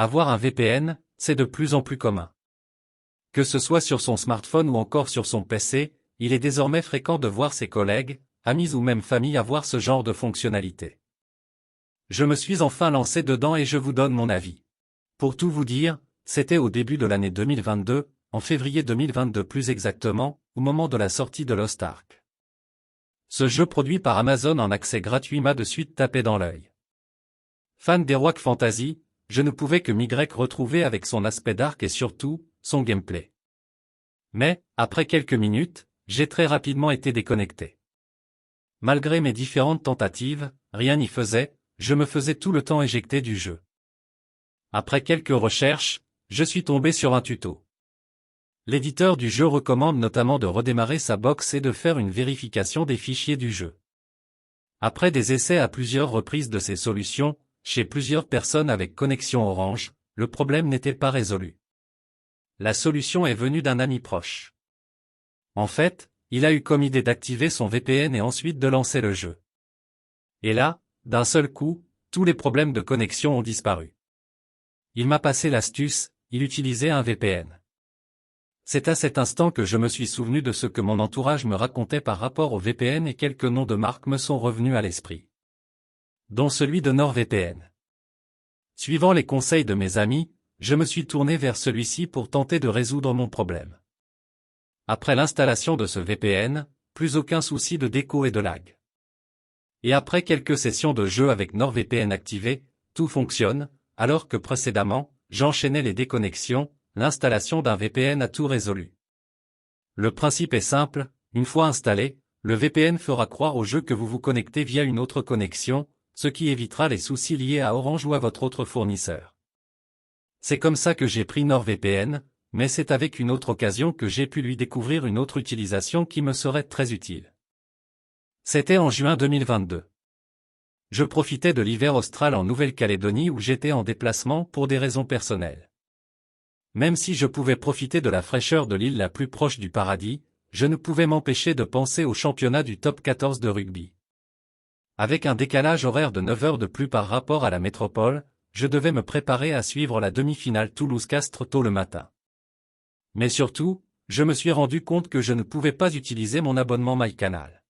Avoir un VPN, c'est de plus en plus commun. Que ce soit sur son smartphone ou encore sur son PC, il est désormais fréquent de voir ses collègues, amis ou même famille avoir ce genre de fonctionnalité. Je me suis enfin lancé dedans et je vous donne mon avis. Pour tout vous dire, c'était au début de l'année 2022, en février 2022 plus exactement, au moment de la sortie de Lost Ark. Ce jeu produit par Amazon en accès gratuit m'a de suite tapé dans l'œil. Fan d'Heroic Fantasy, je ne pouvais que m'y retrouver avec son aspect dark et surtout, son gameplay. Mais, après quelques minutes, j'ai très rapidement été déconnecté. Malgré mes différentes tentatives, rien n'y faisait, je me faisais tout le temps éjecter du jeu. Après quelques recherches, je suis tombé sur un tuto. L'éditeur du jeu recommande notamment de redémarrer sa box et de faire une vérification des fichiers du jeu. Après des essais à plusieurs reprises de ces solutions, chez plusieurs personnes avec connexion Orange, le problème n'était pas résolu. La solution est venue d'un ami proche. En fait, il a eu comme idée d'activer son VPN et ensuite de lancer le jeu. Et là, d'un seul coup, tous les problèmes de connexion ont disparu. Il m'a passé l'astuce, il utilisait un VPN. C'est à cet instant que je me suis souvenu de ce que mon entourage me racontait par rapport au VPN et quelques noms de marques me sont revenus à l'esprit. Dont celui de NordVPN. Suivant les conseils de mes amis, je me suis tourné vers celui-ci pour tenter de résoudre mon problème. Après l'installation de ce VPN, plus aucun souci de déco et de lag. Et après quelques sessions de jeu avec NordVPN activé, tout fonctionne, alors que précédemment, j'enchaînais les déconnexions, l'installation d'un VPN a tout résolu. Le principe est simple, une fois installé, le VPN fera croire au jeu que vous vous connectez via une autre connexion, ce qui évitera les soucis liés à Orange ou à votre autre fournisseur. C'est comme ça que j'ai pris NordVPN, mais c'est avec une autre occasion que j'ai pu lui découvrir une autre utilisation qui me serait très utile. C'était en juin 2022. Je profitais de l'hiver austral en Nouvelle-Calédonie où j'étais en déplacement pour des raisons personnelles. Même si je pouvais profiter de la fraîcheur de l'île la plus proche du paradis, je ne pouvais m'empêcher de penser au championnat du top 14 de rugby. Avec un décalage horaire de 9 heures de plus par rapport à la métropole, je devais me préparer à suivre la demi-finale Toulouse-Castres tôt le matin. Mais surtout, je me suis rendu compte que je ne pouvais pas utiliser mon abonnement MyCanal.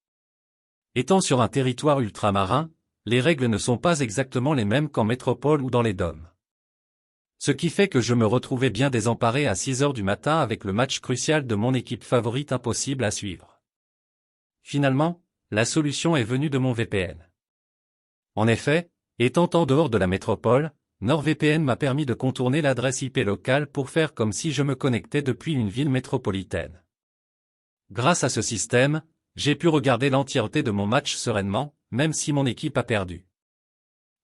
Étant sur un territoire ultramarin, les règles ne sont pas exactement les mêmes qu'en métropole ou dans les DOM. Ce qui fait que je me retrouvais bien désemparé à 6 heures du matin avec le match crucial de mon équipe favorite impossible à suivre. Finalement, la solution est venue de mon VPN. En effet, étant en dehors de la métropole, NordVPN m'a permis de contourner l'adresse IP locale pour faire comme si je me connectais depuis une ville métropolitaine. Grâce à ce système, j'ai pu regarder l'entièreté de mon match sereinement, même si mon équipe a perdu.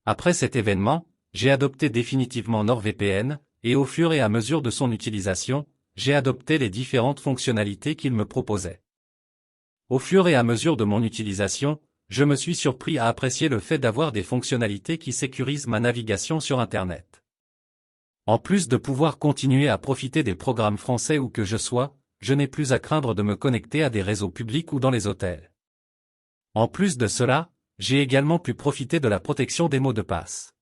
Après cet événement, j'ai adopté définitivement NordVPN, et au fur et à mesure de son utilisation, j'ai adopté les différentes fonctionnalités qu'il me proposait. Au fur et à mesure de mon utilisation, je me suis surpris à apprécier le fait d'avoir des fonctionnalités qui sécurisent ma navigation sur Internet. En plus de pouvoir continuer à profiter des programmes français où que je sois, je n'ai plus à craindre de me connecter à des réseaux publics ou dans les hôtels. En plus de cela, j'ai également pu profiter de la protection des mots de passe.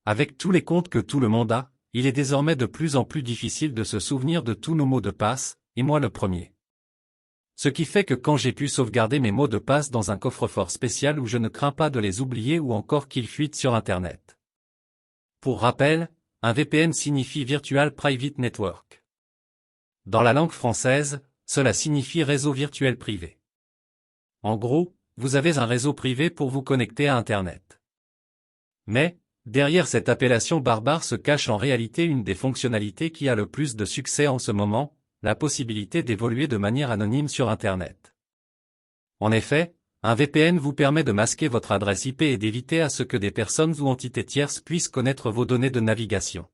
Avec tous les comptes que tout le monde a, il est désormais de plus en plus difficile de se souvenir de tous nos mots de passe, et moi le premier. Ce qui fait que quand j'ai pu sauvegarder mes mots de passe dans un coffre-fort spécial où je ne crains pas de les oublier ou encore qu'ils fuitent sur Internet. Pour rappel, un VPN signifie Virtual Private Network. Dans la langue française, cela signifie réseau virtuel privé. En gros, vous avez un réseau privé pour vous connecter à Internet. Mais, derrière cette appellation barbare se cache en réalité une des fonctionnalités qui a le plus de succès en ce moment, la possibilité d'évoluer de manière anonyme sur Internet. En effet, un VPN vous permet de masquer votre adresse IP et d'éviter à ce que des personnes ou entités tierces puissent connaître vos données de navigation.